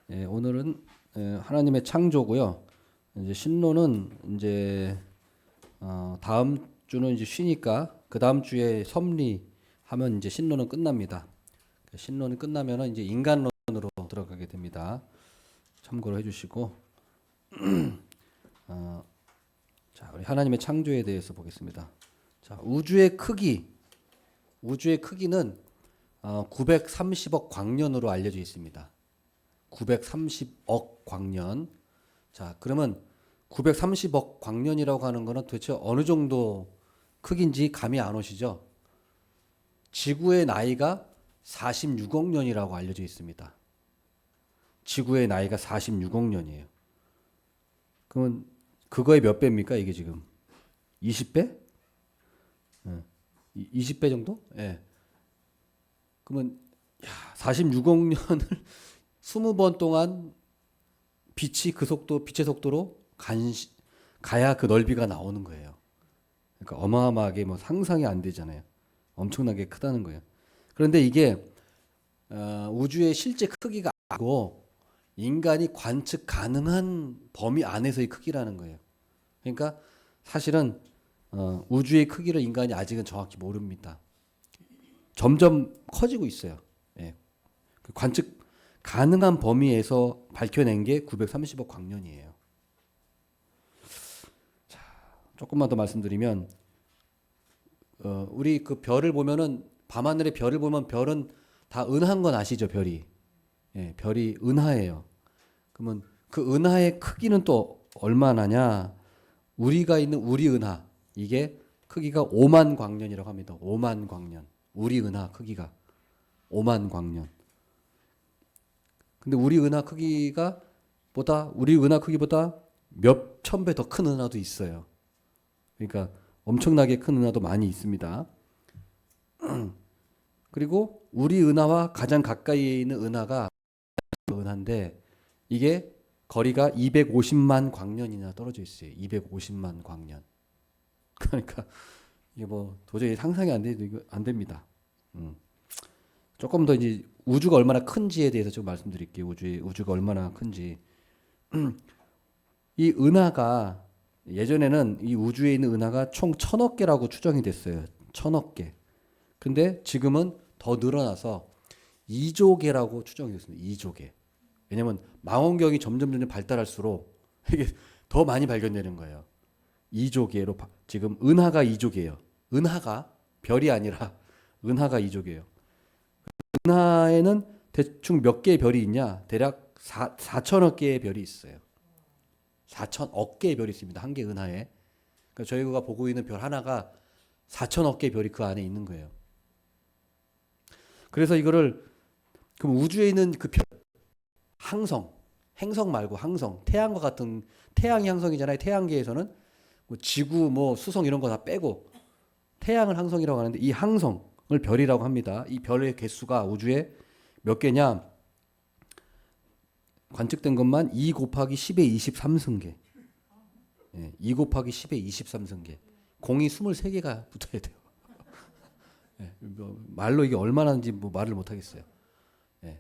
오늘은 하나님의 창조고요. 이제 신론은 이제 다음 주는 이제 쉬니까 그 다음 주에 섭리하면 이제 신론은 끝납니다. 신론이 끝나면은 이제 인간론으로 들어가게 됩니다. 참고로 해주시고 자, 우리 하나님의 창조에 대해서 보겠습니다. 자, 우주의 크기는 930억 광년으로 알려져 있습니다. 930억 광년. 자, 그러면 930억 광년이라고 하는 거는 도대체 어느 정도 크기인지 감이 안 오시죠? 지구의 나이가 46억 년이라고 알려져 있습니다. 지구의 나이가 46억 년이에요. 그러면 그거의 몇 배입니까? 이게 지금 20배? 20배 정도? 예. 그러면 46억 년을 20번 동안 빛의 속도로 가야 그 넓이가 나오는 거예요. 그러니까 어마어마하게 뭐 상상이 안 되잖아요. 엄청나게 크다는 거예요. 그런데 이게 우주의 실제 크기가 아니고 인간이 관측 가능한 범위 안에서의 크기라는 거예요. 그러니까 사실은 우주의 크기를 인간이 아직은 정확히 모릅니다. 점점 커지고 있어요. 예. 그 관측 가능한 범위에서 밝혀낸 게 930억 광년이에요. 자, 조금만 더 말씀드리면, 우리 그 별을 보면은, 밤하늘의 별을 보면 별은 다 은하인 건 아시죠, 별이? 예, 별이 은하예요. 그러면 그 은하의 크기는 또 얼마나냐? 우리가 있는 우리 은하, 이게 크기가 5만 광년이라고 합니다. 5만 광년. 우리 은하 크기가 5만 광년. 근데 우리 은하 크기보다 몇 천 배 더 큰 은하도 있어요. 그러니까 엄청나게 큰 은하도 많이 있습니다. 그리고 우리 은하와 가장 가까이에 있는 은하가 은하인데 이게 거리가 250만 광년이나 떨어져 있어요. 250만 광년. 그러니까 이게 뭐 도저히 상상이 안 됩니다. 음. 조금 더 이제 우주가 얼마나 큰지에 대해서 좀 말씀드릴게요. 우주가 얼마나 큰지. 이 은하가 예전에는 이 우주에 있는 은하가 총 1000억 개라고 추정이 됐어요. 1000억 개. 근데 지금은 더 늘어나서 2조 개라고 추정이 됐습니다. 2조 개. 왜냐면 망원경이 점점 발달할수록 이게 더 많이 발견되는 거예요. 2조 개로 지금 은하가 2조 개예요. 은하가 별이 아니라 은하가 2조 개예요. 은하에는 대충 몇 개의 별이 있냐? 대략 4천억 개의 별이 있어요. 4천억 개의 별이 있습니다. 한 개 은하에. 그러니까 저희가 보고 있는 별 하나가 4천억 개의 별이 그 안에 있는 거예요. 그래서 이거를 그럼 우주에 있는 그 별, 항성, 행성 말고 항성, 태양과 같은 태양이 항성이잖아요. 태양계에서는 뭐 지구, 뭐 수성 이런 거 다 빼고 태양을 항성이라고 하는데 이 항성을 별이라고 합니다. 이 별의 개수가 우주에 몇 개냐? 관측된 것만 2 곱하기 10의 23승계. 예, 2 곱하기 10의 23승계. 공이 23개가 붙어야 돼요. 예, 뭐 말로 이게 얼마나인지 뭐 말을 못 하겠어요. 예.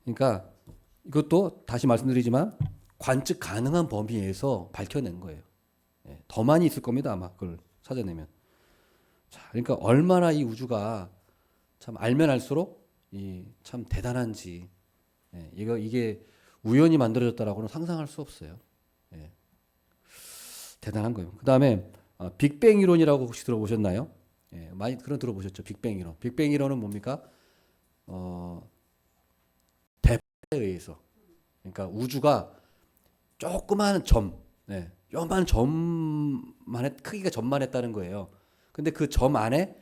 그러니까 이것도 다시 말씀드리지만 관측 가능한 범위에서 밝혀낸 거예요. 예, 더 많이 있을 겁니다. 아마 그걸 찾아내면. 자, 그러니까 얼마나 이 우주가 참 알면 알수록 이 참 대단한지. 예, 이게 우연히 만들어졌다라고는 상상할 수 없어요. 예, 대단한 거예요. 그 다음에 빅뱅 이론이라고 혹시 들어보셨나요? 예, 많이 그런 들어보셨죠? 빅뱅 이론. 빅뱅 이론은 뭡니까? 어, 대파에 의해서. 그러니까 우주가 조그마한 점, 네, 요만 점만 크기가 점만 했다는 거예요. 근데 그 점 안에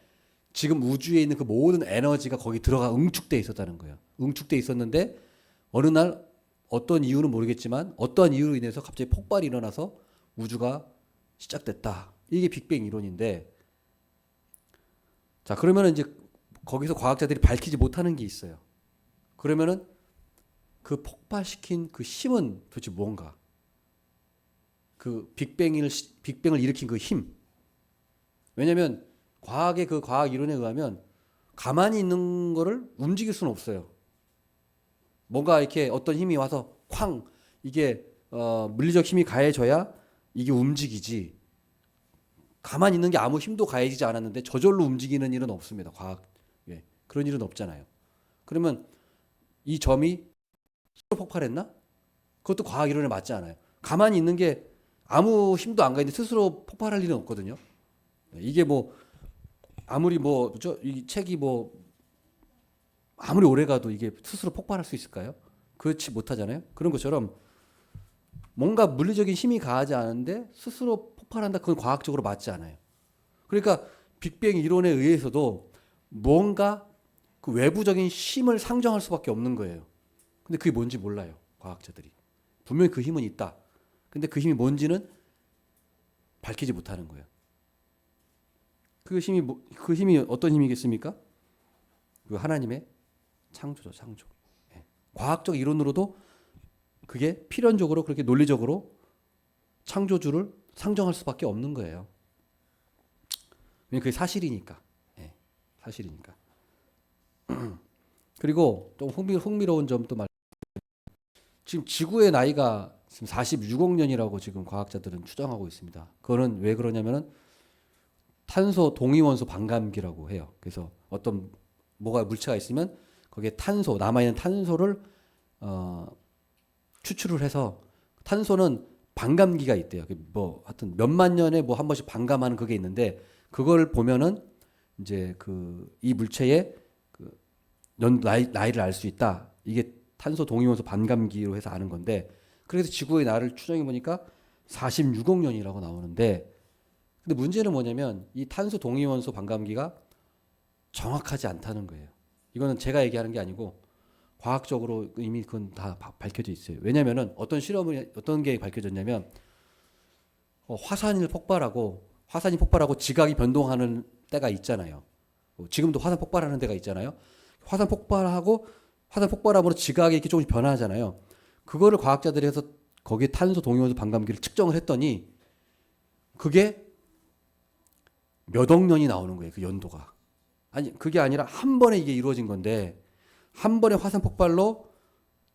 지금 우주에 있는 그 모든 에너지가 거기 들어가 응축돼 있었다는 거예요. 응축돼 있었는데 어느 날 어떤 이유는 모르겠지만 어떠한 이유로 인해서 갑자기 폭발이 일어나서 우주가 시작됐다. 이게 빅뱅 이론인데 자, 그러면 이제 거기서 과학자들이 밝히지 못하는 게 있어요. 그러면은 그 폭발시킨 그 힘은 도대체 뭔가? 그 빅뱅을 일으킨 그 힘. 왜냐면 과학의 그 과학 이론에 의하면 가만히 있는 거를 움직일 수는 없어요. 뭔가 이렇게 어떤 힘이 와서 쾅 이게 물리적 힘이 가해져야 이게 움직이지. 가만히 있는 게 아무 힘도 가해지지 않았는데 저절로 움직이는 일은 없습니다. 과학 예. 그런 일은 없잖아요. 그러면 이 점이 스스로 폭발했나? 그것도 과학 이론에 맞지 않아요. 가만히 있는 게 아무 힘도 안 가는데 스스로 폭발할 일은 없거든요. 이게 뭐 아무리 이 책이 아무리 오래 가도 이게 스스로 폭발할 수 있을까요? 그렇지 못하잖아요. 그런 것처럼 뭔가 물리적인 힘이 가하지 않은데 스스로 폭발한다. 그건 과학적으로 맞지 않아요. 그러니까 빅뱅 이론에 의해서도 뭔가 그 외부적인 힘을 상정할 수밖에 없는 거예요. 근데 그게 뭔지 몰라요. 과학자들이. 분명히 그 힘은 있다. 근데 그 힘이 뭔지는 밝히지 못하는 거예요. 그 힘이 어떤 힘이겠습니까? 그 하나님의 창조죠, 창조. 예. 과학적 이론으로도 그게 필연적으로 그렇게 논리적으로 창조주를 상정할 수밖에 없는 거예요. 왜냐면 그게 사실이니까. 예, 사실이니까. 그리고 좀 흥미로운 점도 지금 지구의 나이가 지금 46억 년이라고 지금 과학자들은 추정하고 있습니다. 그거는 왜 그러냐면은 탄소 동위원소 반감기라고 해요. 그래서 어떤 뭐가 물체가 있으면 거기에 탄소 남아있는 탄소를 추출을 해서 탄소는 반감기가 있대요. 하여튼 몇만 년에 한 번씩 반감하는 그게 있는데 그걸 보면은 이제 이 물체의 나이를 알 수 있다. 이게 탄소 동위원소 반감기로 해서 아는 건데 그래서 지구의 나이를 추정해 보니까 46억 년이라고 나오는데 근데 문제는 뭐냐면 이 탄소 동위원소 반감기가 정확하지 않다는 거예요. 이거는 제가 얘기하는 게 아니고 과학적으로 이미 그건 다 밝혀져 있어요. 왜냐면은 어떤 게 밝혀졌냐면 화산이 폭발하고 지각이 변동하는 때가 있잖아요. 지금도 화산 폭발하는 데가 있잖아요. 화산 폭발함으로 지각이 이렇게 조금씩 변화하잖아요. 그거를 과학자들이 해서 거기에 탄소 동위원소 반감기를 측정을 했더니 그게 몇 억 년이 나오는 거예요. 그 연도가. 아니 그게 아니라 한 번에 이게 이루어진 건데 한 번의 화산 폭발로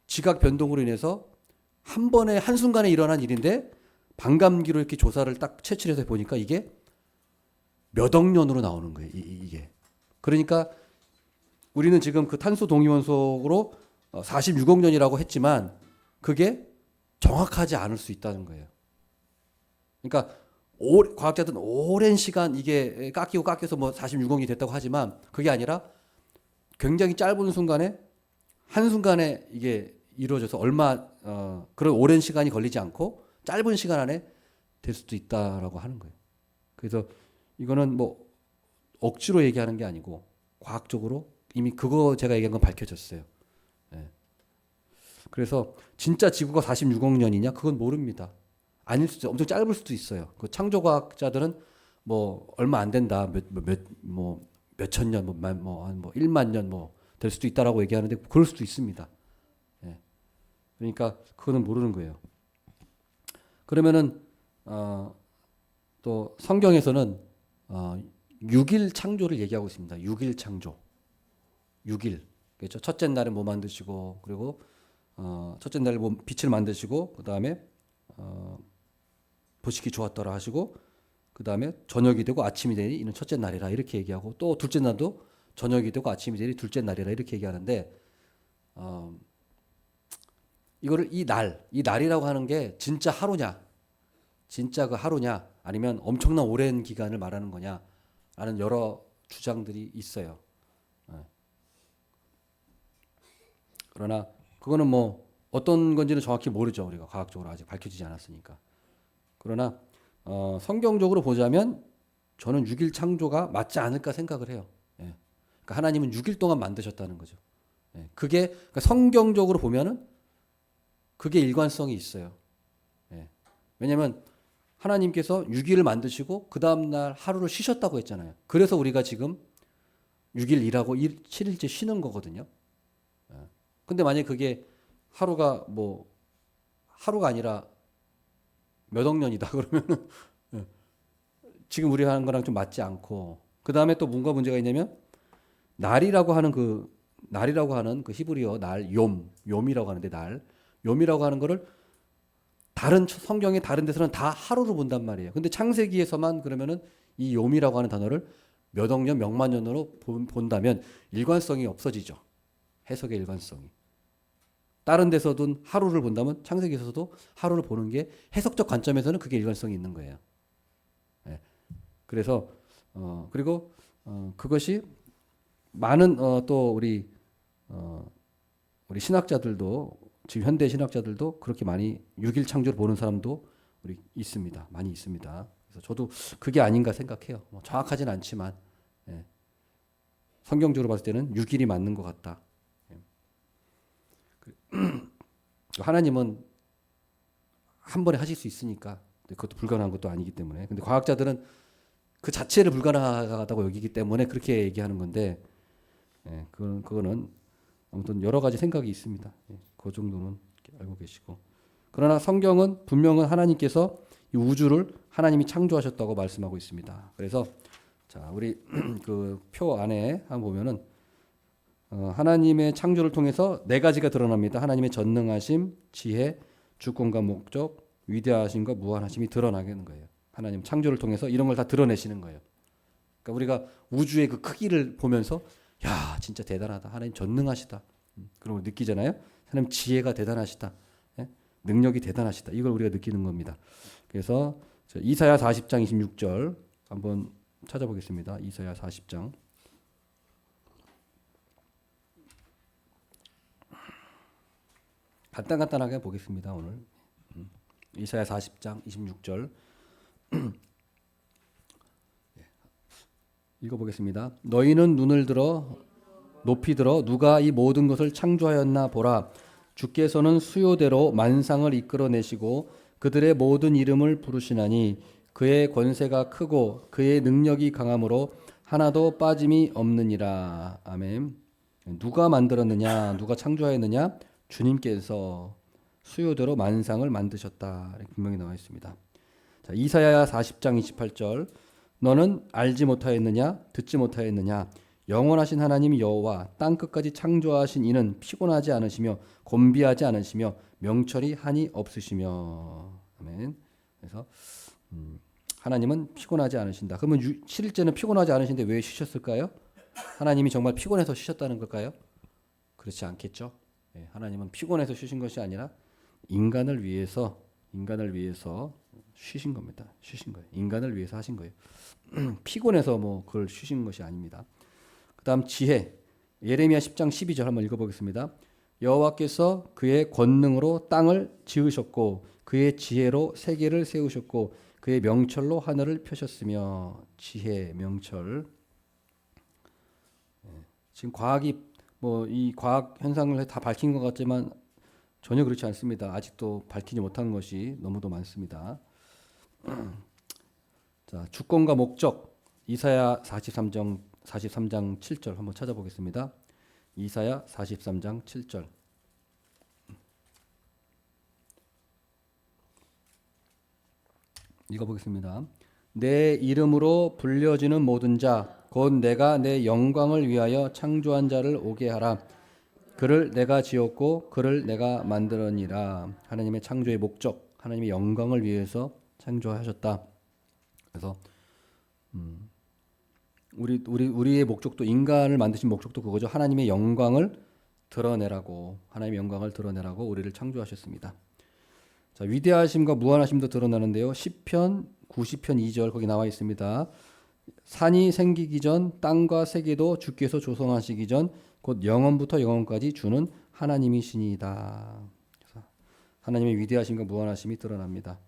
지각 변동으로 인해서 한 번에 한순간에 일어난 일인데 반감기로 이렇게 조사를 딱 채취해서 보니까 이게 몇 억 년으로 나오는 거예요. 이게. 그러니까 우리는 지금 그 탄소 동위원소로 46억 년이라고 했지만 그게 정확하지 않을 수 있다는 거예요. 그러니까 과학자들은 오랜 시간 이게 깎여서 46억이 됐다고 하지만 그게 아니라 굉장히 짧은 순간에 한순간에 이게 이루어져서 그런 오랜 시간이 걸리지 않고 짧은 시간 안에 될 수도 있다라고 하는 거예요. 그래서 이거는 억지로 얘기하는 게 아니고 과학적으로 이미 그거 제가 얘기한 건 밝혀졌어요. 예. 그래서 진짜 지구가 46억 년이냐? 그건 모릅니다. 아닐 수도 엄청 짧을 수도 있어요. 그 창조과학자들은 얼마 안 된다. 몇천 년, 한 1만 년 될 수도 있다라고 얘기하는데 그럴 수도 있습니다. 예. 그러니까 그거는 모르는 거예요. 그러면은 또 성경에서는 6일 창조를 얘기하고 있습니다. 6일 창조. 6일. 그렇죠? 첫째 날에 만드시고 그리고 첫째 날에 빛을 만드시고 그다음에 보시기 좋았더라 하시고 그다음에 저녁이 되고 아침이 되니 이는 첫째 날이라 이렇게 얘기하고 또 둘째 날도 저녁이 되고 아침이 되니 둘째 날이라 이렇게 얘기하는데 이거를 이 날이라고 하는 게 진짜 하루냐? 진짜 그 하루냐? 아니면 엄청난 오랜 기간을 말하는 거냐? 라는 여러 주장들이 있어요. 그러나 그거는 어떤 건지는 정확히 모르죠. 우리가 과학적으로 아직 밝혀지지 않았으니까. 그러나 성경적으로 보자면 저는 6일 창조가 맞지 않을까 생각을 해요. 예. 그러니까 하나님은 6일 동안 만드셨다는 거죠. 예. 그러니까 성경적으로 보면은 그게 일관성이 있어요. 예. 왜냐하면 하나님께서 6일을 만드시고 그 다음날 하루를 쉬셨다고 했잖아요. 그래서 우리가 지금 6일 일하고 7일째 쉬는 거거든요. 근데 만약에 그게 하루가 아니라 몇 억 년이다 그러면은 지금 우리 하는 거랑 좀 맞지 않고 그 다음에 또 뭔가 문제가 있냐면 날이라고 하는 그 날이라고 하는 그 히브리어 날, 요미라고 하는데 날, 요미라고 하는 거를 다른 성경의 다른 데서는 다 하루로 본단 말이에요. 근데 창세기에서만 그러면은 이 요미라고 하는 단어를 몇 억 년, 몇만 년으로 본다면 일관성이 없어지죠. 해석의 일관성이. 다른 데서도 하루를 본다면 창세기에서도 하루를 보는 게 해석적 관점에서는 그게 일관성이 있는 거예요. 예. 그래서 그리고 그것이 많은 또 우리 신학자들도 지금 현대 신학자들도 그렇게 많이 6일 창조를 보는 사람도 우리 있습니다. 많이 있습니다. 그래서 저도 그게 아닌가 생각해요. 뭐 정확하진 않지만 예. 성경적으로 봤을 때는 6일이 맞는 것 같다. 예. 하나님은 한 번에 하실 수 있으니까 그것도 불가능한 것도 아니기 때문에 근데 과학자들은 그 자체를 불가능하다고 여기기 때문에 그렇게 얘기하는 건데 예, 그거는 아무튼 여러 가지 생각이 있습니다. 예, 그 정도는 알고 계시고 그러나 성경은 분명은 하나님께서 이 우주를 하나님이 창조하셨다고 말씀하고 있습니다. 그래서 자 우리 그 표 안에 한번 보면은 하나님의 창조를 통해서 네 가지가 드러납니다. 하나님의 전능하심, 지혜, 주권과 목적, 위대하심과 무한하심이 드러나게 되는 거예요. 하나님 창조를 통해서 이런 걸 다 드러내시는 거예요. 그러니까 우리가 우주의 그 크기를 보면서 야 진짜 대단하다. 하나님 전능하시다. 그런 걸 느끼잖아요. 하나님 지혜가 대단하시다. 예? 능력이 대단하시다. 이걸 우리가 느끼는 겁니다. 그래서 이사야 40장 26절 한번 찾아보겠습니다. 이사야 40장 간단하게 보겠습니다. 오늘 이사야 40장 26절 읽어보겠습니다. 너희는 눈을 들어 높이 들어 누가 이 모든 것을 창조하였나 보라. 주께서는 수요대로 만상을 이끌어내시고 그들의 모든 이름을 부르시나니 그의 권세가 크고 그의 능력이 강함으로 하나도 빠짐이 없느니라. 아멘. 누가 만들었느냐? 누가 창조하였느냐? 주님께서 수요대로 만상을 만드셨다. 이렇게 분명히 나와 있습니다. 자, 이사야 40장 28절 너는 알지 못하였느냐? 듣지 못하였느냐? 영원하신 하나님 여호와 땅 끝까지 창조하신 이는 피곤하지 않으시며 곤비하지 않으시며 명철이 한이 없으시며. 아멘. 그래서 하나님은 피곤하지 않으신다. 그러면 실제는 피곤하지 않으신데 왜 쉬셨을까요? 하나님이 정말 피곤해서 쉬셨다는 걸까요? 그렇지 않겠죠. 예, 하나님은 피곤해서 쉬신 것이 아니라 인간을 위해서 쉬신 겁니다. 쉬신 거예요. 인간을 위해서 하신 거예요. 피곤해서 뭐 그걸 쉬신 것이 아닙니다. 그다음 지혜. 예레미야 10장 12절 한번 읽어보겠습니다. 여호와께서 그의 권능으로 땅을 지으셨고 그의 지혜로 세계를 세우셨고 그의 명철로 하늘을 펴셨으며. 지혜, 명철. 지금 과학이 뭐 이 과학 현상을 다 밝힌 것 같지만 전혀 그렇지 않습니다. 아직도 밝히지 못한 것이 너무도 많습니다. 자, 주권과 목적. 이사야 43장 7절 한번 찾아보겠습니다. 이사야 43장 7절. 읽어보겠습니다. 내 이름으로 불려지는 모든 자 곧 내가 내 영광을 위하여 창조한 자를 오게 하라. 그를 내가 지었고 그를 내가 만들었니라. 하나님의 창조의 목적, 하나님의 영광을 위해서 창조하셨다. 그래서 우리의 목적도 인간을 만드신 목적도 그거죠. 하나님의 영광을 드러내라고 우리를 창조하셨습니다. 자, 위대하심과 무한하심도 드러나는데요. 시편 90편 2절 거기 나와 있습니다. 산이 생기기 전 땅과 세계도 주께서 조성하시기 전 곧 영원부터 영원까지 주는 하나님이시니이다. 하나님의 위대하심과 무한하심이 드러납니다.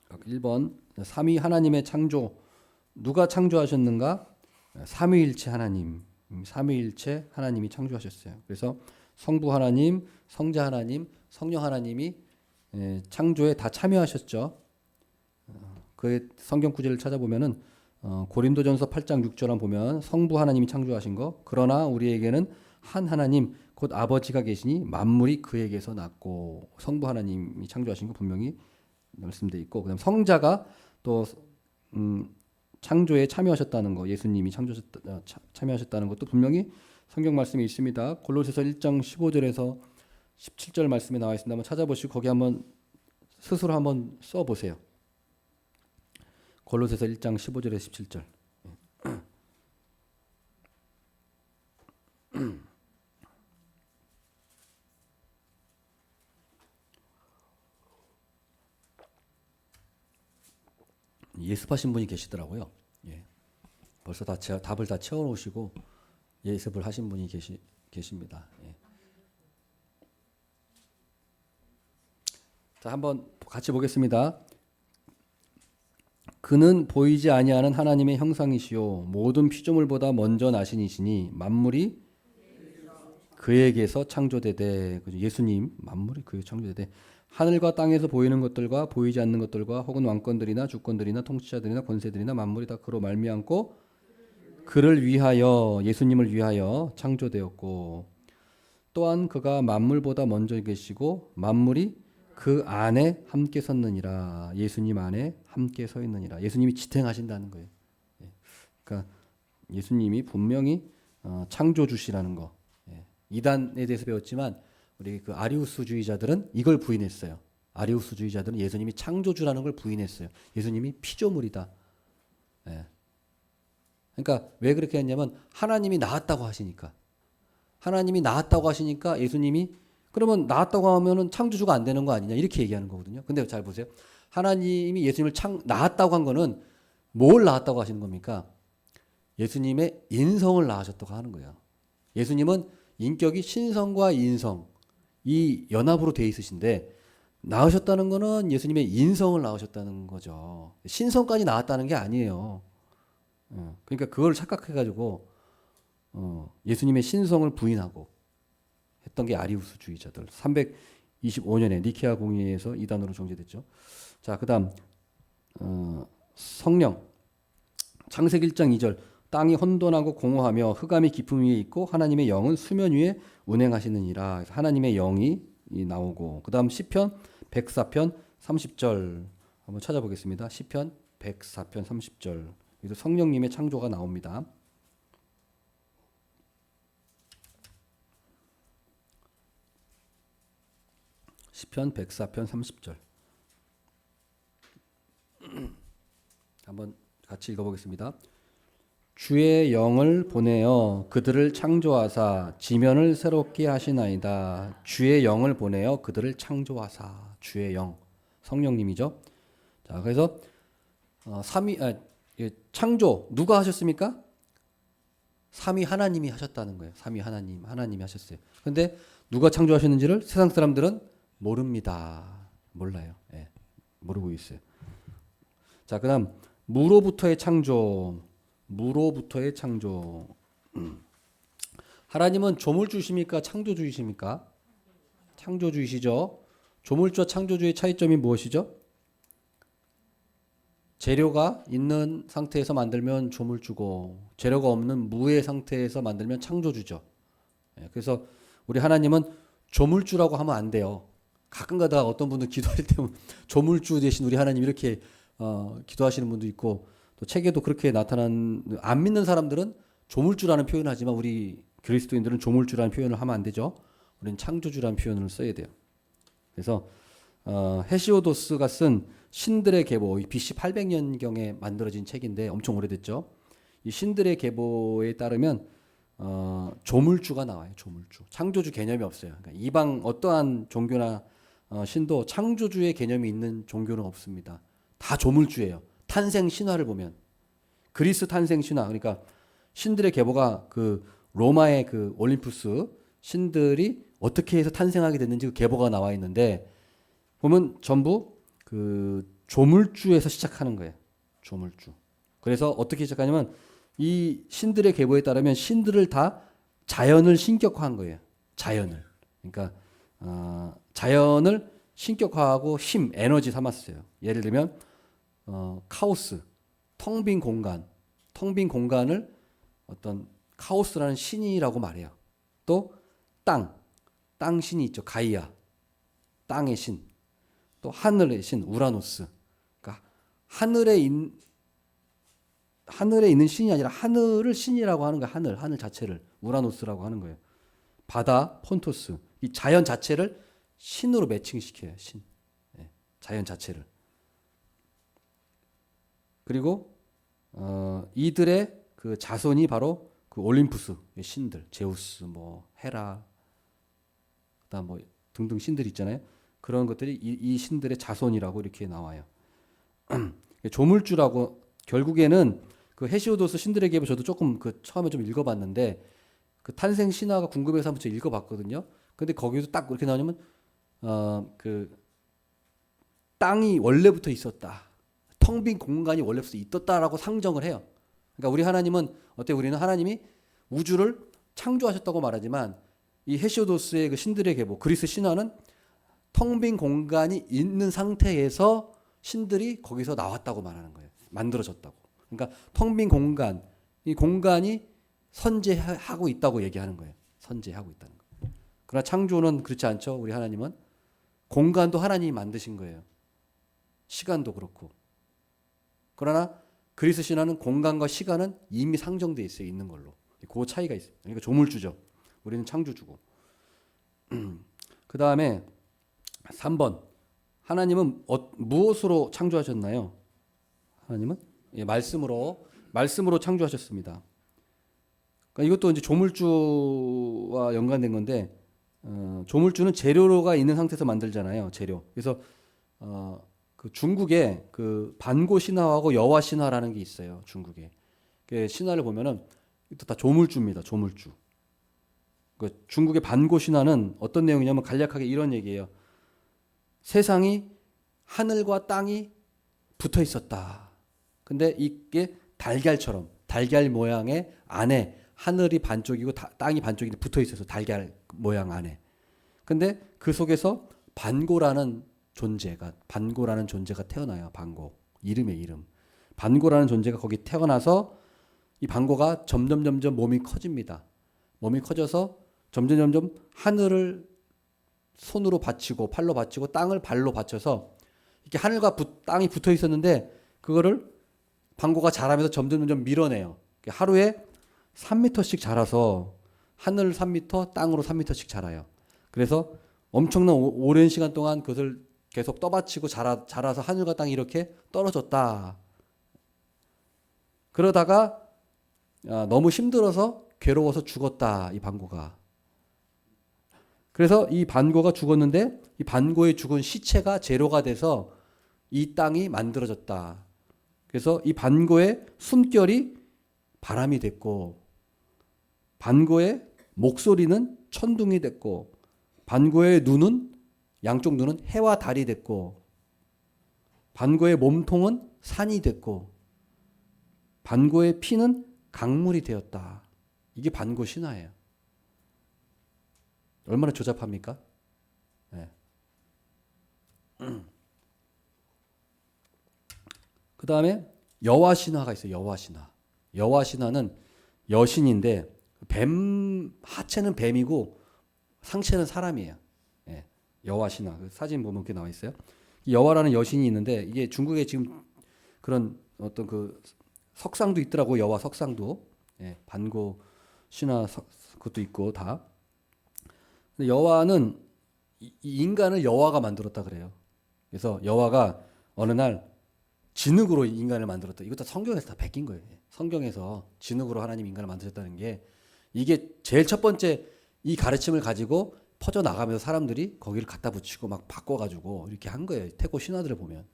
1번 삼위 하나님의 창조. 누가 창조하셨는가? 삼위일체 하나님. 삼위일체 하나님이 창조하셨어요. 그래서 성부 하나님, 성자 하나님, 성령 하나님이 창조에 다 참여하셨죠. 그 성경 구절을 찾아보면은 고린도전서 8장 6절을 보면 성부 하나님이 창조하신 거. 그러나 우리에게는 한 하나님 곧 아버지가 계시니 만물이 그에게서 났고. 성부 하나님이 창조하신 거 분명히 말씀되어 있고, 그다음 성자가 또 창조에 참여하셨다는 거, 예수님이 참여하셨다는 것도 분명히 성경 말씀에 있습니다. 골로새서 1장 15절에서 17절 말씀에 나와 있습니다. 한번 찾아보시고 거기 한번 스스로 한번 써 보세요. 골로새서 1장 15절에서 17절. 예습하신 분이 계시더라고요. 예. 벌써 답을 다 채워놓으시고 예습을 하신 분이 계십니다. 예. 자, 한번 같이 보겠습니다. 그는 보이지 아니하는 하나님의 형상이시요 모든 피조물보다 먼저 나신 이시니 만물이 그에게서 창조되되, 예수님 만물이 그에게서 창조되되 하늘과 땅에서 보이는 것들과 보이지 않는 것들과 혹은 왕권들이나 주권들이나 통치자들이나 권세들이나 만물이 다 그로 말미암고 그를 위하여, 예수님을 위하여 창조되었고 또한 그가 만물보다 먼저 계시고 만물이 그 안에 함께 섰느니라. 예수님 안에 함께 서 있느니라. 예수님이 지탱하신다는 거예요. 그러니까 예수님이 분명히 창조주시라는 거. 이단에 대해서 배웠지만 우리 그 아리우스주의자들은 이걸 부인했어요. 아리우스주의자들은 예수님이 창조주라는 걸 부인했어요. 예수님이 피조물이다. 그러니까 왜 그렇게 했냐면 하나님이 나왔다고 하시니까. 하나님이 나왔다고 하시니까 예수님이 그러면 나왔다고 하면은 창조주가 안 되는 거 아니냐 이렇게 얘기하는 거거든요. 근데 잘 보세요. 하나님이 예수님을 나왔다고 한 거는 뭘 나왔다고 하시는 겁니까? 예수님의 인성을 낳으셨다고 하는 거예요. 예수님은 인격이 신성과 인성 이 연합으로 돼 있으신데 낳으셨다는 거는 예수님의 인성을 낳으셨다는 거죠. 신성까지 낳았다는 게 아니에요. 그러니까 그걸 착각해가지고 예수님의 신성을 부인하고 했던 게 아리우스주의자들. 325년에 니케아 공의회에서 이단으로 정죄됐죠. 자, 그다음 성령. 창세기 1장 2절. 땅이 혼돈하고 공허하며 흑암이 깊음 위에 있고 하나님의 영은 수면 위에 운행하시느니라. 하나님의 영이 나오고 그다음 시편 104편 30절 한번 찾아보겠습니다. 시편 104편 30절. 여기서 성령님의 창조가 나옵니다. 시편 104편 30절. 한번 같이 읽어보겠습니다. 주의 영을 보내어 그들을 창조하사 지면을 새롭게 하시나이다. 주의 영을 보내어 그들을 창조하사. 주의 영, 성령님이죠. 자, 그래서 창조 누가 하셨습니까? 삼위 하나님이 하셨다는 거예요. 삼위 하나님이 하셨어요. 근데 누가 창조하셨는지를 세상 사람들은 모릅니다. 몰라요. 모르고 있어요. 자, 그다음 무로부터의 창조. 무로부터의 창조. 하나님은 조물주이십니까? 창조주이십니까? 창조주이시죠. 조물주와 창조주의 차이점이 무엇이죠? 재료가 있는 상태에서 만들면 조물주고 재료가 없는 무의 상태에서 만들면 창조주죠. 그래서 우리 하나님은 조물주라고 하면 안 돼요. 가끔가다 어떤 분들 기도할 때 조물주 대신 우리 하나님 이렇게 기도하시는 분도 있고 또 책에도 그렇게 안 믿는 사람들은 조물주라는 표현을 하지만 우리 그리스도인들은 조물주라는 표현을 하면 안 되죠. 우리는 창조주라는 표현을 써야 돼요. 그래서 헤시오도스가 쓴 신들의 계보, BC 800년경에 만들어진 책인데 엄청 오래됐죠. 이 신들의 계보에 따르면 조물주가 나와요. 조물주. 창조주 개념이 없어요. 그러니까 이방 어떠한 종교나 신도 창조주의 개념이 있는 종교는 없습니다. 다 조물주예요. 탄생 신화를 보면 그리스 탄생 신화, 그러니까 신들의 계보가 그 로마의 그 올림푸스 신들이 어떻게 해서 탄생하게 됐는지 그 계보가 나와 있는데 보면 전부 그 조물주에서 시작하는 거예요. 조물주. 그래서 어떻게 시작하냐면 이 신들의 계보에 따르면 신들을 다 자연을 신격화한 거예요. 자연을. 그러니까 자연을 신격화하고 힘, 에너지 삼았어요. 예를 들면 카오스, 텅 빈 공간, 텅 빈 공간을 어떤 카오스라는 신이라고 말해요. 또 땅 신이 있죠. 가이아, 땅의 신. 또 하늘의 신 우라노스. 그러니까 하늘에 하늘에 있는 신이 아니라 하늘을 신이라고 하는 거예요. 하늘 자체를 우라노스라고 하는 거예요. 바다, 폰토스, 이 자연 자체를 신으로 매칭시켜요. 신, 자연 자체를. 그리고 이들의 그 자손이 바로 그 올림푸스 신들, 제우스, 뭐 헤라, 그다음 뭐 등등 신들 있잖아요. 그런 것들이 이 신들의 자손이라고 이렇게 나와요. 조물주라고 결국에는 그 헤시오도스 신들의 계보 저도 조금 그 처음에 좀 읽어봤는데 그 탄생 신화가 궁금해서 한번 제가 읽어봤거든요. 근데 거기서 딱 그렇게 나오냐면 그 땅이 원래부터 있었다. 텅 빈 공간이 원래부터 있었다라고 상정을 해요. 그러니까 우리 하나님은 우리는 하나님이 우주를 창조하셨다고 말하지만 이 헤시오도스의 그 신들의 계보 그리스 신화는 텅 빈 공간이 있는 상태에서 신들이 거기서 나왔다고 말하는 거예요. 만들어졌다고. 그러니까 텅 빈 공간, 이 공간이 선재하고 있다고 얘기하는 거예요. 선재하고 있다는 거. 그러나 창조는 그렇지 않죠. 우리 하나님은 공간도 하나님이 만드신 거예요. 시간도 그렇고. 그러나 그리스 신화는 공간과 시간은 이미 상정돼 있어요. 있는 걸로. 그 차이가 있어요. 그러니까 조물주죠. 우리는 창조주고. 그 다음에 3번. 하나님은 무엇으로 창조하셨나요? 하나님은 말씀으로 창조하셨습니다. 그러니까 이것도 이제 조물주와 연관된 건데 조물주는 재료가 있는 상태에서 만들잖아요. 재료. 그래서 그 중국에 그 반고 신화하고 여화 신화라는 게 있어요. 중국에. 그 신화를 보면은 다 조물주입니다. 조물주. 그 중국의 반고 신화는 어떤 내용이냐면 간략하게 이런 얘기예요. 세상이 하늘과 땅이 붙어 있었다. 근데 이게 달걀처럼 달걀 모양의 안에 하늘이 반쪽이고 땅이 반쪽인데 붙어 있어서 달걀 모양 안에. 근데 그 속에서 반고라는 존재가 태어나요. 반고. 이름의 이름. 반고라는 존재가 거기 태어나서 이 반고가 점점 몸이 커집니다. 몸이 커져서 점점 하늘을 손으로 받치고 팔로 받치고 땅을 발로 받쳐서 이렇게 하늘과 땅이 붙어 있었는데 그거를 반고가 자라면서 점점 밀어내요. 하루에 3m씩 자라서 하늘 3m, 땅으로 3m씩 자라요. 그래서 엄청난 오랜 시간 동안 그것을 계속 떠받치고 자라서 하늘과 땅이 이렇게 떨어졌다. 그러다가 너무 힘들어서 괴로워서 죽었다. 이 반고가. 그래서 이 반고가 죽었는데 이 반고의 죽은 시체가 재료가 돼서 이 땅이 만들어졌다. 그래서 이 반고의 숨결이 바람이 됐고 반고의 목소리는 천둥이 됐고 반고의 눈은 양쪽 눈은 해와 달이 됐고 반고의 몸통은 산이 됐고 반고의 피는 강물이 되었다. 이게 반고 신화예요. 얼마나 조잡합니까? 네. 그 다음에 여화 신화가 있어요. 여화 신화. 여화 신화는 여신인데 하체는 뱀이고 상체는 사람이에요. 예. 여화 신화. 사진 보면 이렇게 나와 있어요. 여화라는 여신이 있는데 이게 중국에 지금 그런 어떤 그 석상도 있더라고. 여화 석상도. 예. 반고 신화 그것도 있고 다. 근데 여화는 이 인간을 여화가 만들었다 그래요. 그래서 여화가 어느 날 진흙으로 인간을 만들었다. 이것도 성경에서 다 베낀 거예요. 성경에서 진흙으로 하나님 인간을 만드셨다는 게 이게 제일 첫 번째 이 가르침을 가지고 퍼져 나가면서 사람들이 거기를 갖다 붙이고 막 바꿔가지고 이렇게 한 거예요. 태고 신화들을 보면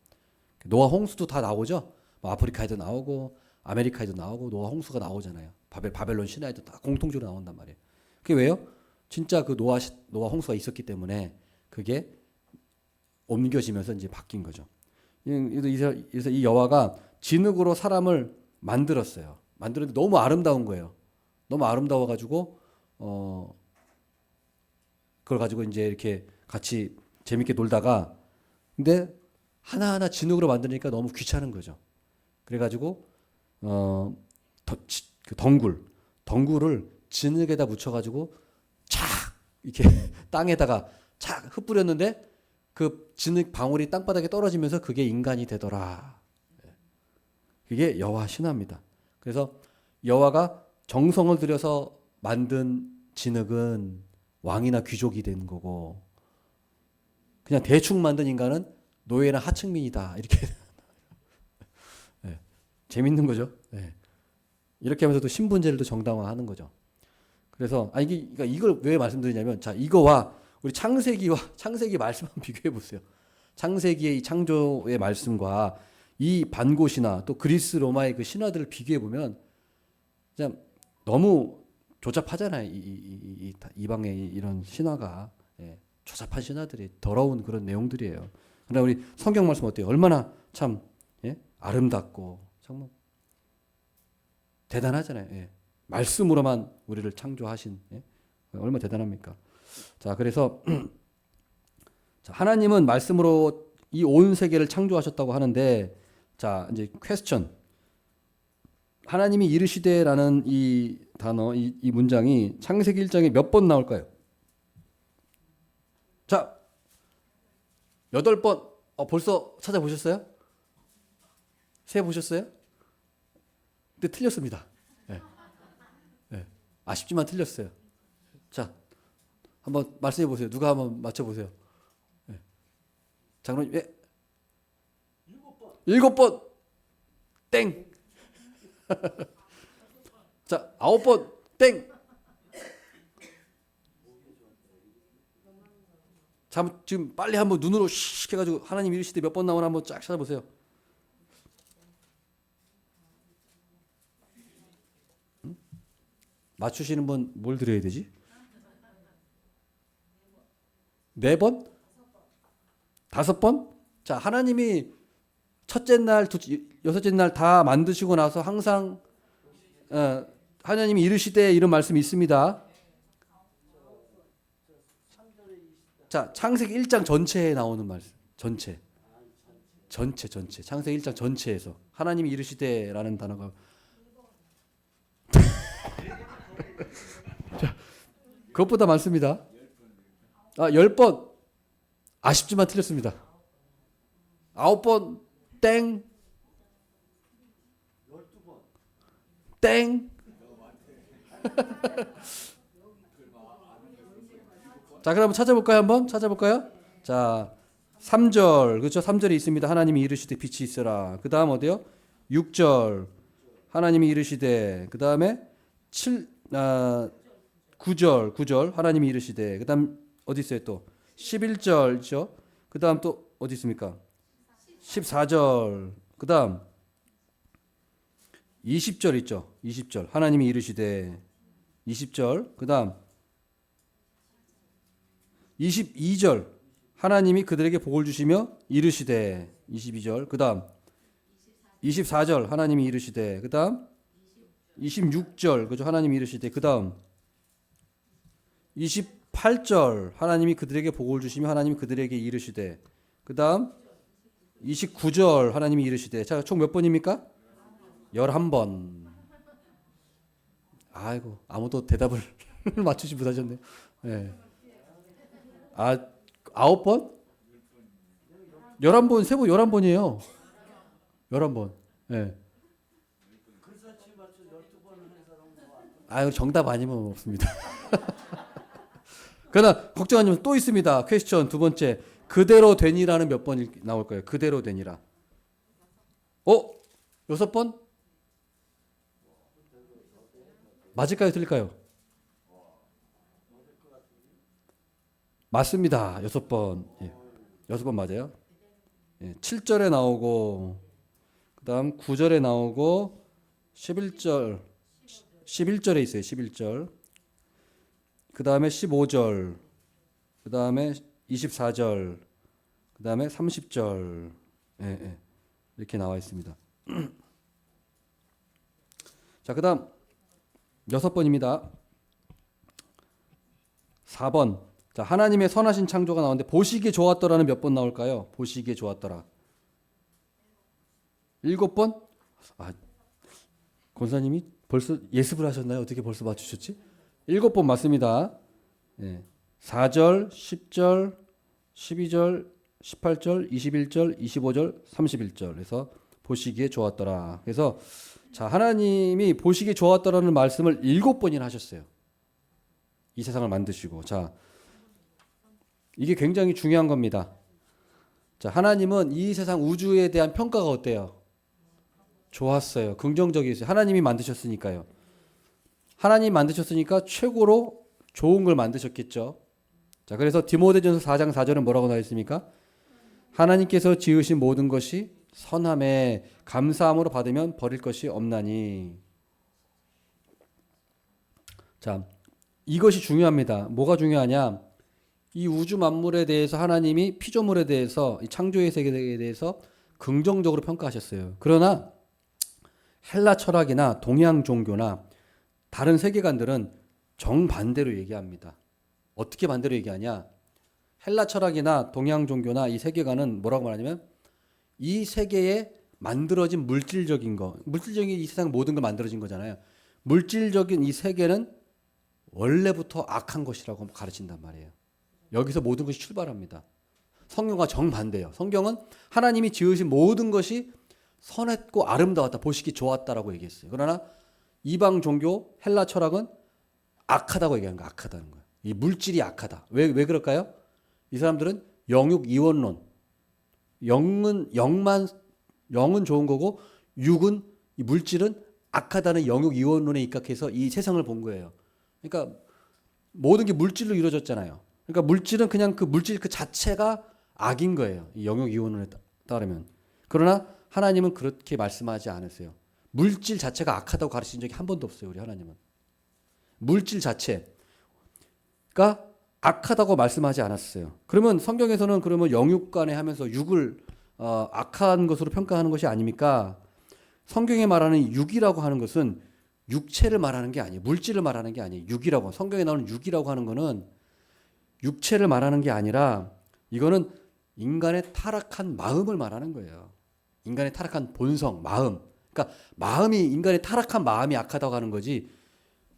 노아 홍수도 다 나오죠. 뭐 아프리카에도 나오고 아메리카에도 나오고 노아 홍수가 나오잖아요. 바벨론 신화에도 다 공통적으로 나온단 말이에요. 그게 왜요? 진짜 그 노아 홍수가 있었기 때문에 그게 옮겨지면서 이제 바뀐 거죠. 그래서 이 여화가 진흙으로 사람을 만들었어요. 만들었는데 너무 아름다운 거예요. 너무 아름다워가지고 그걸 가지고 이제 이렇게 같이 재밌게 놀다가 근데 하나하나 진흙으로 만드니까 너무 귀찮은 거죠. 그래가지고 그 덩굴을 진흙에다 묻혀가지고 착 이렇게 땅에다가 착 흩뿌렸는데 그 진흙 방울이 땅바닥에 떨어지면서 그게 인간이 되더라. 그게 여화 신화입니다. 그래서 여호와가 정성을 들여서 만든 진흙은 왕이나 귀족이 되는 거고 그냥 대충 만든 인간은 노예나 하층민이다. 이렇게 네. 재밌는 거죠. 네. 이렇게 하면서 또 신분제를 또 정당화하는 거죠. 그래서 그러니까 이걸 왜 말씀드리냐면 자 이거와 우리 창세기 말씀 한번 비교해 보세요. 창세기의 이 창조의 말씀과 이 반고신화 또 그리스 로마의 그 신화들을 비교해 보면 그냥 너무 조잡하잖아요. 이방의 이런 신화가 예, 조잡한 신화들이 더러운 그런 내용들이에요. 그러나 우리 성경 말씀 어때요? 얼마나 참 예? 아름답고 정말 대단하잖아요. 예. 말씀으로만 우리를 창조하신 예? 얼마나 대단합니까? 자, 그래서 자, 하나님은 말씀으로 이 온 세계를 창조하셨다고 하는데 자, 이제 퀘스천. 하나님이 이르시되라는 이 단어, 이 문장이 창세기 1장에 몇 번 나올까요? 자, 8번. 벌써 찾아보셨어요? 세 보셨어요? 근데 틀렸습니다. 네. 네. 아쉽지만 틀렸어요. 자, 한번 말씀해 보세요. 누가 한번 맞춰 보세요. 네. 장로님, 예? 7번. 땡. 자, 9번. 땡. 지금 빨리 한번 눈으로 씩 해가지고 하나님 이르시되 몇 번 나오나 한번 쫙 찾아보세요. 응? 맞추시는 분 뭘 드려야 되지? 4번? 5번? 자, 하나님이 첫째 날, 여섯째 날 다 만드시고 나서 항상 하나님이 이르시되 이런 말씀이 있습니다. 자, 창세기 1장 전체에 나오는 말씀. 전체. 창세기 1장 전체에서 하나님이 이르시되라는 단어가 자, 그것보다 많습니다. 10번. 아쉽지만 틀렸습니다. 9번. 땡. 땡. 자, 그럼 찾아볼까요? 한번 찾아볼까요? 자, 3절. 그렇죠? 3절에 있습니다. 하나님이 이르시되 빛이 있으라. 그 다음 어디요? 6절. 하나님이 이르시되. 그 다음에 9절. 하나님이 이르시되. 그 다음 어디 있어요 또? 11절이죠. 그 다음 또 어디 있습니까? 14절. 그 다음 20절 있죠. 20절. 하나님이 이르시되. 20절. 그 다음 22절. 하나님이 그들에게 복을 주시며 이르시되. 22절. 그 다음 24절. 하나님이 이르시되. 그 다음 26절. 그죠? 하나님이 이르시되. 그 다음 28절. 하나님이 그들에게 복을 주시며 하나님이 그들에게 이르시되. 그 다음 29절. 하나님이 이르시되. 자, 총 몇 번입니까? 11번. 아이고, 아무도 대답을 맞추지 못하셨네요. 네. 9번? 11번, 세번 11번이에요. 11번. 예. 정답 아니면 없습니다. 그러나 걱정하지 마세요. 또 있습니다. 퀘스천 두 번째. 그대로 되니라는 몇 번 나올 거예요. 그대로 되니라. 6번? 맞을까요? 틀릴까요? 맞습니다. 6번. 예. 6번 맞아요. 예. 7절에 나오고 그다음 9절에 나오고 11절에 있어요. 11절. 그다음에 15절. 그다음에 24절. 그다음에 30절. 예. 이렇게 나와 있습니다. 자, 그다음 6번입니다. 4번. 자, 하나님의 선하신 창조가 나오는데 보시기에 좋았더라는 몇 번 나올까요? 보시기에 좋았더라. 7번? 권사님이 벌써 예습을 하셨나요? 어떻게 벌써 맞추셨지? 7번 맞습니다. 예. 4절, 10절, 12절, 18절, 21절, 25절, 31절. 그래서 보시기에 좋았더라. 그래서 자, 하나님이 보시기 좋았다라는 말씀을 7번이나 하셨어요. 이 세상을 만드시고. 자, 이게 굉장히 중요한 겁니다. 자, 하나님은 이 세상 우주에 대한 평가가 어때요? 좋았어요. 긍정적이었어요. 하나님이 만드셨으니까요. 하나님이 만드셨으니까 최고로 좋은 걸 만드셨겠죠. 자, 그래서 디모데전서 4장 4절은 뭐라고 나와 있습니까? 하나님께서 지으신 모든 것이 선함에 감사함으로 받으면 버릴 것이 없나니. 자, 이것이 중요합니다. 뭐가 중요하냐? 이 우주 만물에 대해서 하나님이 피조물에 대해서 이 창조의 세계에 대해서 긍정적으로 평가하셨어요. 그러나 헬라 철학이나 동양 종교나 다른 세계관들은 정반대로 얘기합니다. 어떻게 반대로 얘기하냐? 헬라 철학이나 동양 종교나 이 세계관은 뭐라고 말하냐면 이 세계에 만들어진 물질적인 거, 물질적인 이 세상 모든 걸 만들어진 거잖아요. 물질적인 이 세계는 원래부터 악한 것이라고 가르친단 말이에요. 여기서 모든 것이 출발합니다. 성경과 정반대예요. 성경은 하나님이 지으신 모든 것이 선했고 아름다웠다, 보시기 좋았다라고 얘기했어요. 그러나 이방 종교, 헬라 철학은 악하다고 얘기하는 거예요. 악하다는 거예요. 이 물질이 악하다. 왜 그럴까요? 이 사람들은 영육 이원론. 영은 좋은 거고 육은 이 물질은 악하다는 영육 이원론에 입각해서 이 세상을 본 거예요. 그러니까 모든 게 물질로 이루어졌잖아요. 그러니까 물질은 그냥 그 물질 그 자체가 악인 거예요. 이 영육 이원론에 따르면. 그러나 하나님은 그렇게 말씀하지 않으세요. 물질 자체가 악하다고 가르친 적이 한 번도 없어요. 우리 하나님은. 물질 자체가 악하다고 말씀하지 않았어요. 그러면 성경에서는 그러면 영육간에 하면서 육을 악한 것으로 평가하는 것이 아닙니까? 성경에 말하는 육이라고 하는 것은 육체를 말하는 게 아니에요. 물질을 말하는 게 아니에요. 육이라고. 성경에 나오는 육이라고 하는 거는 육체를 말하는 게 아니라 이거는 인간의 타락한 마음을 말하는 거예요. 인간의 타락한 본성, 마음. 그러니까 마음이 인간의 타락한 마음이 악하다고 하는 거지.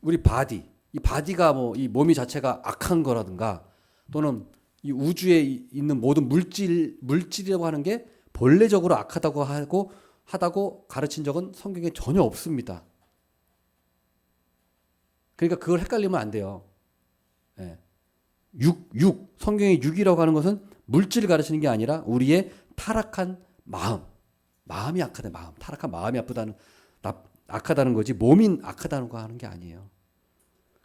우리 바디, 이 바디가 뭐 이 몸이 자체가 악한 거라든가 또는 이 우주에 있는 모든 물질이라고 하는 게 본래적으로 악하다고 하다고 가르친 적은 성경에 전혀 없습니다. 그러니까 그걸 헷갈리면 안 돼요. 예. 성경의 육이라고 하는 것은 물질을 가르치는 게 아니라 우리의 타락한 마음이 악하다, 타락한 마음이 악하다는 거지 몸이 악하다는 거 하는 게 아니에요.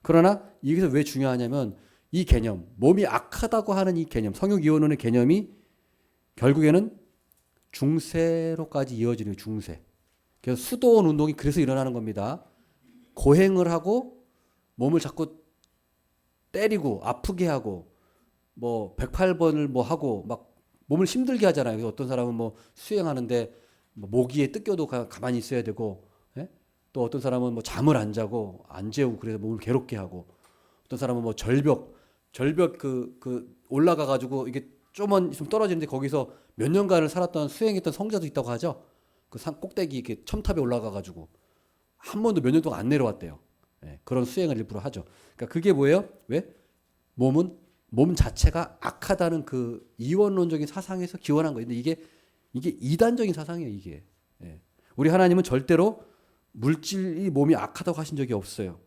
그러나 이게 왜 중요하냐면 이 개념, 몸이 악하다고 하는 이 개념, 성육이원론의 개념이 결국에는 중세로까지 이어지는 중세. 그래서 수도원 운동이 그래서 일어나는 겁니다. 고행을 하고 몸을 자꾸 때리고 아프게 하고 뭐 108번을 뭐 하고 막 몸을 힘들게 하잖아요. 그래서 어떤 사람은 뭐 수행하는데 뭐 모기에 뜯겨도 가만히 있어야 되고, 예? 또 어떤 사람은 뭐 잠을 안 자고 안 재우고 그래서 몸을 괴롭게 하고, 어떤 사람은 뭐 절벽 올라가 가지고 이게 좀만 있으면 떨어지는데 거기서 몇 년간을 살았던 수행했던 성자도 있다고 하죠. 그 산 꼭대기 이렇게 첨탑에 올라가 가지고 한 번도 몇 년 동안 안 내려왔대요. 예, 그런 수행을 일부러 하죠. 그러니까 그게 뭐예요? 왜? 몸 자체가 악하다는 그 이원론적인 사상에서 기원한 거예요. 근데 이게 이단적인 사상이에요, 이게. 예. 우리 하나님은 절대로 물질이 몸이 악하다고 하신 적이 없어요.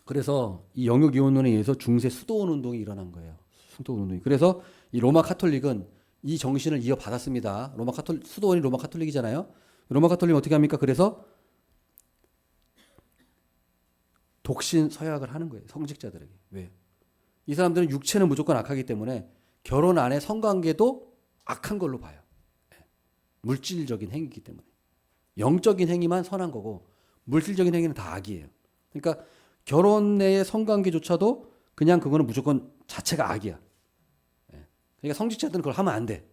그래서 이 영육 이원론에 의해서 중세 수도원 운동이 일어난 거예요. 수도원 운동이. 그래서 이 로마 카톨릭은 이 정신을 이어받았습니다. 수도원이 로마 카톨릭이잖아요. 로마 카톨릭은 어떻게 합니까? 그래서 독신 서약을 하는 거예요. 성직자들에게. 왜? 이 사람들은 육체는 무조건 악하기 때문에 결혼 안에 성관계도 악한 걸로 봐요. 물질적인 행위이기 때문에. 영적인 행위만 선한 거고 물질적인 행위는 다 악이에요. 그러니까 결혼 내의 성관계조차도 그냥 그거는 무조건 자체가 악이야. 그러니까 성직자들은 그걸 하면 안 돼.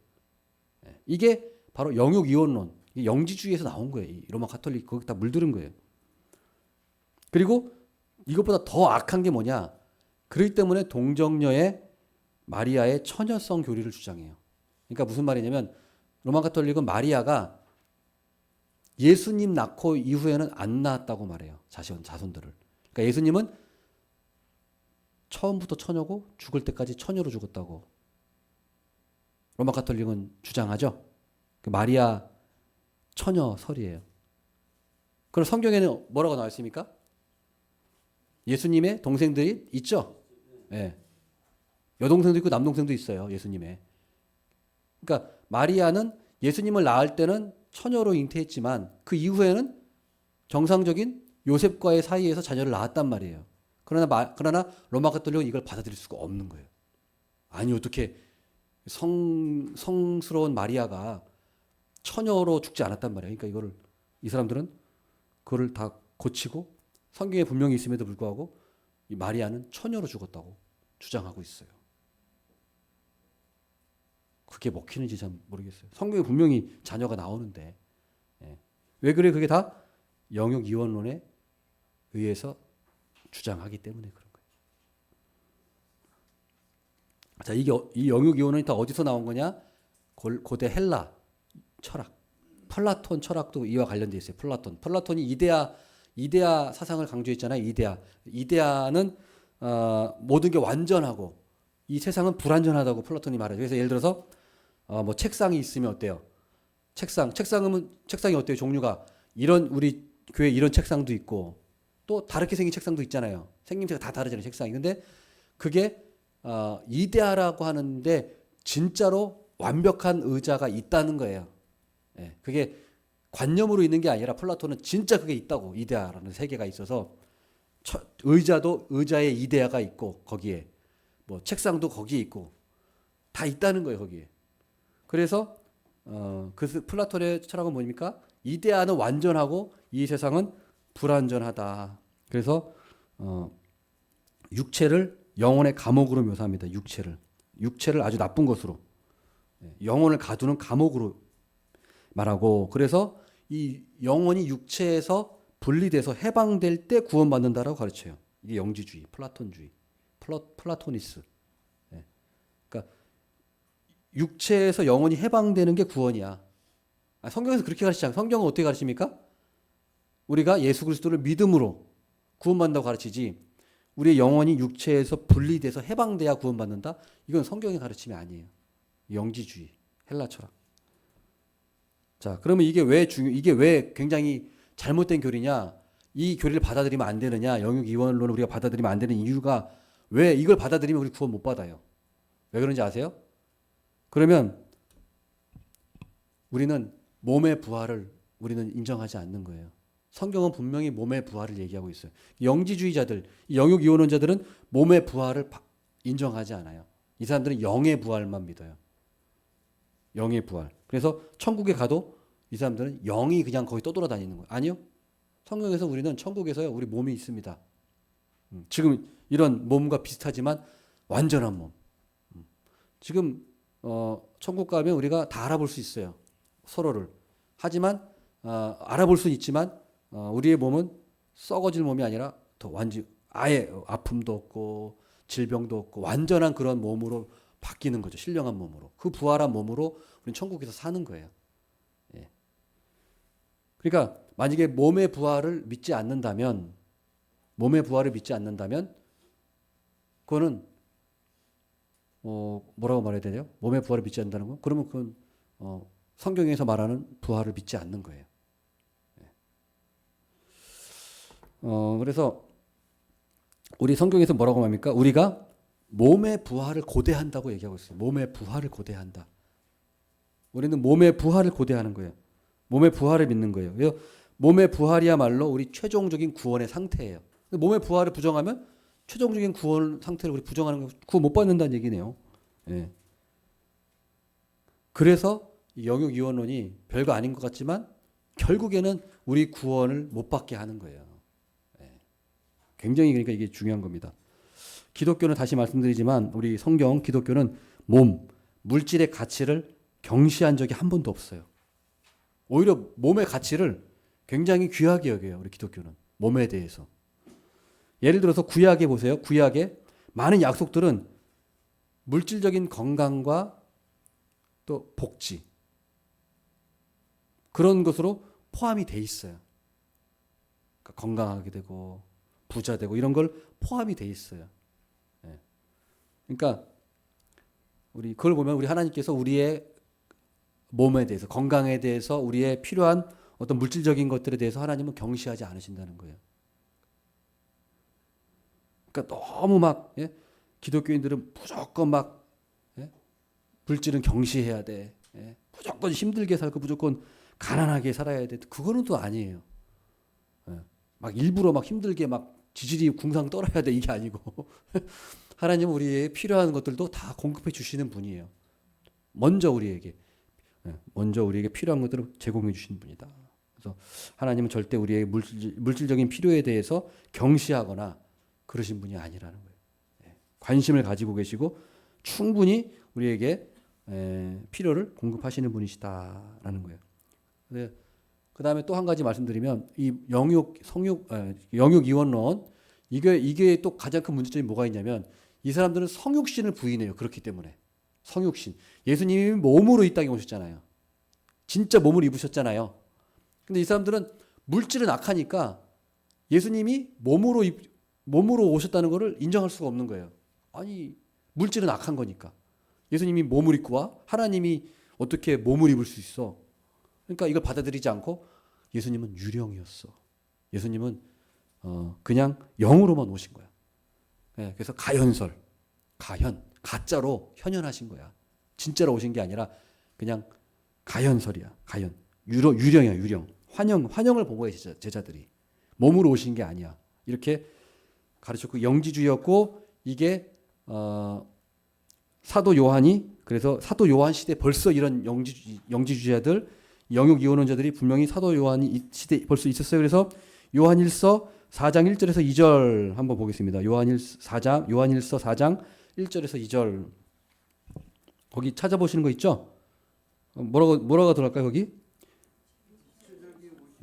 이게 바로 영육이원론, 영지주의에서 나온 거예요. 이 로마 카톨릭 거기 다 물들은 거예요. 그리고 이것보다 더 악한 게 뭐냐? 그렇기 때문에 동정녀의 마리아의 처녀성 교리를 주장해요. 그러니까 무슨 말이냐면 로마 카톨릭은 마리아가 예수님 낳고 이후에는 안 낳았다고 말해요. 자손들을. 그러니까 예수님은 처음부터 처녀고 죽을 때까지 처녀로 죽었다고 로마 카톨릭은 주장하죠. 그 마리아 처녀설이에요. 그럼 성경에는 뭐라고 나와 있습니까? 예수님의 동생들이 있죠. 예. 여동생도 있고 남동생도 있어요. 예수님의. 그러니까 마리아는 예수님을 낳을 때는 처녀로 잉태했지만 그 이후에는 정상적인 요셉과의 사이에서 자녀를 낳았단 말이에요. 그러나 로마 가톨릭은 이걸 받아들일 수가 없는 거예요. 아니 어떻게 성스러운 마리아가 처녀로 죽지 않았단 말이에요. 그러니까 이거를 이 사람들은 그거를 다 고치고 성경에 분명히 있음에도 불구하고 이 마리아는 처녀로 죽었다고 주장하고 있어요. 그게 먹히는지 참 모르겠어요. 성경에 분명히 자녀가 나오는데 예. 왜 그래? 그게 다 영육 이원론에 의해서 주장하기 때문에 그런 거예요. 자, 이 영육 이원론이 다 어디서 나온 거냐? 고대 헬라 철학, 플라톤 철학도 이와 관련돼 있어요. 플라톤이 이데아 사상을 강조했잖아요. 이데아는 모든 게 완전하고 이 세상은 불완전하다고 플라톤이 말해요. 그래서 예를 들어서 뭐 책상이 있으면 어때요? 책상이 어때요? 종류가 우리 교회 이런 책상도 있고 또 다르게 생긴 책상도 있잖아요. 생김새가 다 다르잖아요. 책상이. 근데 그게 이데아라고 하는데 진짜로 완벽한 의자가 있다는 거예요. 예, 그게 관념으로 있는 게 아니라 플라톤은 진짜 그게 있다고 이데아라는 세계가 있어서 의자에 이데아가 있고 거기에 뭐 책상도 거기에 있고 다 있다는 거예요 거기에. 그래서 그 플라톤의 철학은 뭡니까? 이데아는 완전하고 이 세상은 불완전하다. 그래서 육체를 영혼의 감옥으로 묘사합니다. 육체를 아주 나쁜 것으로 영혼을 가두는 감옥으로 말하고 그래서 이 영혼이 육체에서 분리돼서 해방될 때 구원받는다라고 가르쳐요. 이게 영지주의, 플라톤주의, 플라토니스. 예. 그러니까 육체에서 영혼이 해방되는 게 구원이야. 성경에서 그렇게 가르치지 않아요. 성경은 어떻게 가르칩니까? 우리가 예수 그리스도를 믿음으로 구원받는다고 가르치지 우리의 영혼이 육체에서 분리돼서 해방돼야 구원받는다? 이건 성경의 가르침이 아니에요. 영지주의, 헬라 철학. 자, 그러면 이게 왜 굉장히 잘못된 교리냐? 이 교리를 받아들이면 안 되느냐? 영육 이원론을 우리가 받아들이면 안 되는 이유가 왜 이걸 받아들이면 우리 구원 못 받아요? 왜 그런지 아세요? 그러면 우리는 몸의 부활을 우리는 인정하지 않는 거예요. 성경은 분명히 몸의 부활을 얘기하고 있어요. 영지주의자들, 영육 이원론자들은 몸의 부활을 인정하지 않아요. 이 사람들은 영의 부활만 믿어요. 영의 부활. 그래서 천국에 가도 이 사람들은 영이 그냥 거기 떠돌아다니는 거예요. 아니요. 성경에서 우리는 천국에서요. 우리 몸이 있습니다. 지금 이런 몸과 비슷하지만 완전한 몸. 지금 천국 가면 우리가 다 알아볼 수 있어요. 서로를. 하지만 알아볼 수는 있지만 우리의 몸은 썩어질 몸이 아니라 더 아예 아픔도 없고 질병도 없고 완전한 그런 몸으로 바뀌는 거죠. 신령한 몸으로. 그 부활한 몸으로 우리는 천국에서 사는 거예요. 예. 그러니까 만약에 몸의 부활을 믿지 않는다면 그거는 뭐라고 말해야 되냐? 몸의 부활을 믿지 않는다는 건 그러면 그건 성경에서 말하는 부활을 믿지 않는 거예요. 예. 그래서 우리 성경에서 뭐라고 말합니까? 우리가 몸의 부활을 고대한다고 얘기하고 있어요. 몸의 부활을 고대한다. 우리는 몸의 부활을 고대하는 거예요. 몸의 부활을 믿는 거예요. 몸의 부활이야말로 우리 최종적인 구원의 상태예요. 몸의 부활을 부정하면 최종적인 구원 상태를 우리 부정하는 거 구원 못 받는다는 얘기네요. 예. 그래서 영육 이원론이 별거 아닌 것 같지만 결국에는 우리 구원을 못 받게 하는 거예요. 예. 굉장히 그러니까 이게 중요한 겁니다. 기독교는 다시 말씀드리지만 우리 성경 기독교는 물질의 가치를 경시한 적이 한 번도 없어요. 오히려 몸의 가치를 굉장히 귀하게 여겨요. 우리 기독교는 몸에 대해서. 예를 들어서 구약에 보세요. 구약에 많은 약속들은 물질적인 건강과 또 복지 그런 것으로 포함이 돼 있어요. 그러니까 건강하게 되고 부자 되고 이런 걸 포함이 돼 있어요. 그러니까 우리 그걸 보면 우리 하나님께서 우리의 몸에 대해서, 건강에 대해서, 우리의 필요한 어떤 물질적인 것들에 대해서 하나님은 경시하지 않으신다는 거예요. 그러니까 너무 막 기독교인들은 무조건 막 물질은 경시해야 돼. 무조건 힘들게 살고 무조건 가난하게 살아야 돼. 그거는 또 아니에요. 막 일부러 막 힘들게 막 지질이 궁상 떨어야 돼 이게 아니고 하나님은 우리의 필요한 것들도 다 공급해 주시는 분이에요. 먼저 우리에게 필요한 것들을 제공해 주시는 분이다. 그래서 하나님은 절대 우리의 물질적인 필요에 대해서 경시하거나 그러신 분이 아니라는 거예요. 관심을 가지고 계시고 충분히 우리에게 필요를 공급하시는 분이시다라는 거예요. 그 다음에 또 한 가지 말씀드리면 이 영육 이원론 이게 또 가장 큰 문제점이 뭐가 있냐면 이 사람들은 성육신을 부인해요. 그렇기 때문에 성육신 예수님이 몸으로 이 땅에 오셨잖아요. 진짜 몸을 입으셨잖아요. 근데 이 사람들은 물질은 악하니까 예수님이 몸으로 오셨다는 것을 인정할 수가 없는 거예요. 아니 물질은 악한 거니까 예수님이 몸을 입고 와 하나님이 어떻게 몸을 입을 수 있어? 그러니까 이걸 받아들이지 않고 예수님은 유령이었어. 예수님은 그냥 영으로만 오신 거야. 그래서 가짜로 현현하신 거야. 진짜로 오신 게 아니라 그냥 가현설이야. 유령이야. 유령. 환영을 본 거예요. 제자들이. 몸으로 오신 게 아니야. 이렇게 가르쳤고 영지주의였고 이게 사도 요한이 그래서 사도 요한 시대 벌써 이런 영지주의자들 영육 이원론자들이 분명히 사도 요한이 이 시대 벌써 있었어요. 그래서 요한일서 4장 1절에서 2절 한번 보겠습니다. 요한일서 4장 1절에서 2절 거기 찾아보시는 거 있죠? 뭐라고 들어갈까요 거기?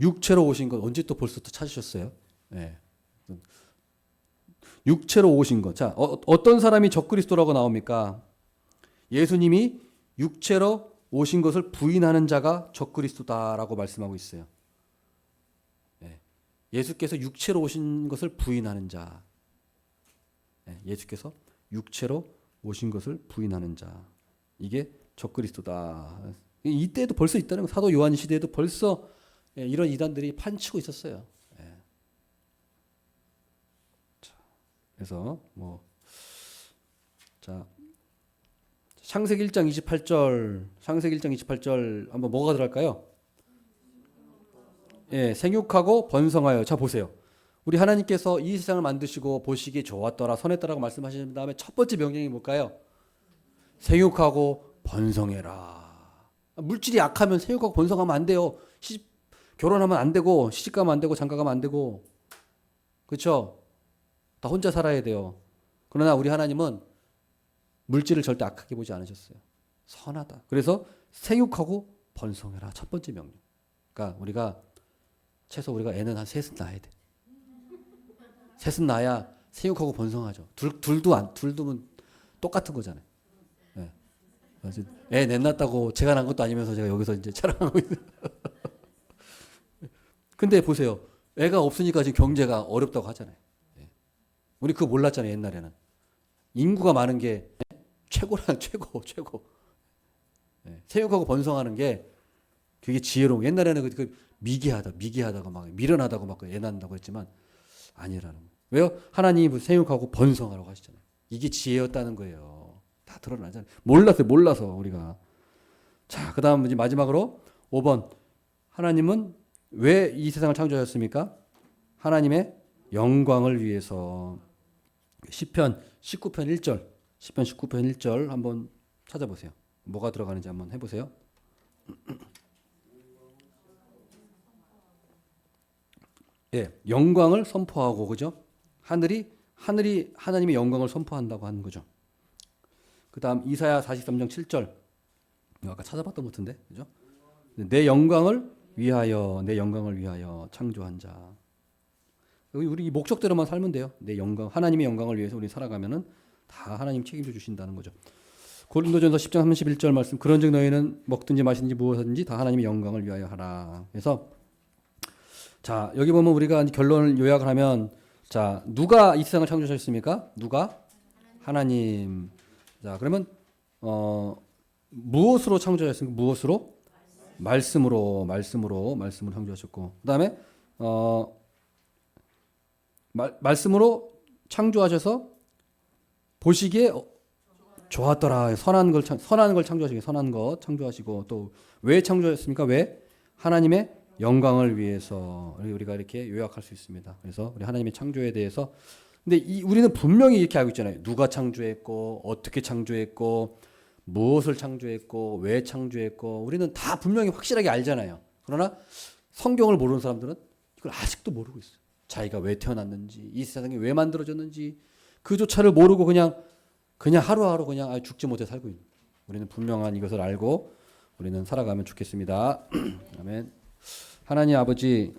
육체로 오신 것 언제 또 벌써 또 찾으셨어요? 네. 육체로 오신 것. 자, 어떤 사람이 적그리스도라고 나옵니까? 예수님이 육체로 오신 것을 부인하는 자가 적그리스도다라고 말씀하고 있어요. 예수께서 육체로 오신 것을 부인하는 자. 예수께서 육체로 오신 것을 부인하는 자. 이게 적그리스도다. 이때도 벌써 있다는 거. 사도 요한 시대에도 벌써 이런 이단들이 판치고 있었어요. 그래서 창세기 1장 28절 한번 뭐가 들어갈까요? 생육하고 번성하여. 자 보세요. 우리 하나님께서 이 세상을 만드시고 보시기에 좋았더라 선했더라고 말씀하신 다음에 첫 번째 명령이 뭘까요? 생육하고 번성해라. 물질이 약하면 생육하고 번성하면 안 돼요. 결혼하면 안 되고 시집가면 안 되고 장가가면 안 되고 그렇죠? 다 혼자 살아야 돼요. 그러나 우리 하나님은 물질을 절대 악하게 보지 않으셨어요. 선하다. 그래서 생육하고 번성해라. 첫 번째 명령. 그러니까 우리가 애는 한 셋은 낳아야 돼. 셋은 낳아야 생육하고 번성하죠. 둘두면 똑같은 거잖아요. 애 넷 낳았다고 제가 낳은 것도 아니면서 제가 여기서 이제 자랑하고 있는. 근데 보세요. 애가 없으니까 지금 경제가 어렵다고 하잖아요. 우리 그거 몰랐잖아요. 옛날에는. 인구가 많은 게 최고란 최고. 생육하고 번성하는 게 그게 지혜로운. 옛날에는 미개하다가 막 미련하다고 막 애 낳는다고 했지만 아니라는 거예요. 왜요? 하나님이 생육하고 번성하라고 하시잖아요. 이게 지혜였다는 거예요. 다 드러나잖아요. 몰라서 우리가. 자, 그다음 이제 마지막으로 5번. 하나님은 왜 이 세상을 창조하셨습니까? 하나님의 영광을 위해서. 시편 19편 1절 한번 찾아보세요. 뭐가 들어가는지 한번 해보세요. 영광을 선포하고 그죠? 하늘이 하나님의 영광을 선포한다고 하는 거죠. 그다음 이사야 43장 7절. 아까 찾아봤던 것 같은데. 그죠? 내 영광을 위하여 창조한 자. 우리 이 목적대로만 살면 돼요. 하나님의 영광을 위해서 우리 살아가면은 다 하나님 책임져 주신다는 거죠. 고린도전서 10장 31절 말씀. 그런즉 너희는 먹든지 마시든지 무엇하든지 다 하나님의 영광을 위하여 하라. 그래서 자, 여기 보면 우리가 결론을 요약을 하면 자, 누가 이 세상을 창조하셨습니까? 누가? 하나님. 자, 그러면 무엇으로 창조하셨습니까? 무엇으로? 말씀으로 창조하셨고, 그다음에 말씀으로 창조하셔서 보시기에 좋았더라. 선한 걸 창조하시고, 선한 것 창조하시고, 또 왜 창조하셨습니까? 왜? 하나님의 영광을 위해서. 우리가 이렇게 요약할 수 있습니다. 그래서 우리 하나님의 창조에 대해서, 근데 우리는 분명히 이렇게 알고 있잖아요. 누가 창조했고, 어떻게 창조했고, 무엇을 창조했고, 왜 창조했고, 우리는 다 분명히 확실하게 알잖아요. 그러나 성경을 모르는 사람들은 이걸 아직도 모르고 있어요. 자기가 왜 태어났는지, 이 세상이 왜 만들어졌는지 그조차를 모르고 그냥 하루하루 그냥 죽지 못해 살고 있는. 우리는 분명한 이것을 알고 우리는 살아가면 좋겠습니다. 아멘. 하나님 아버지,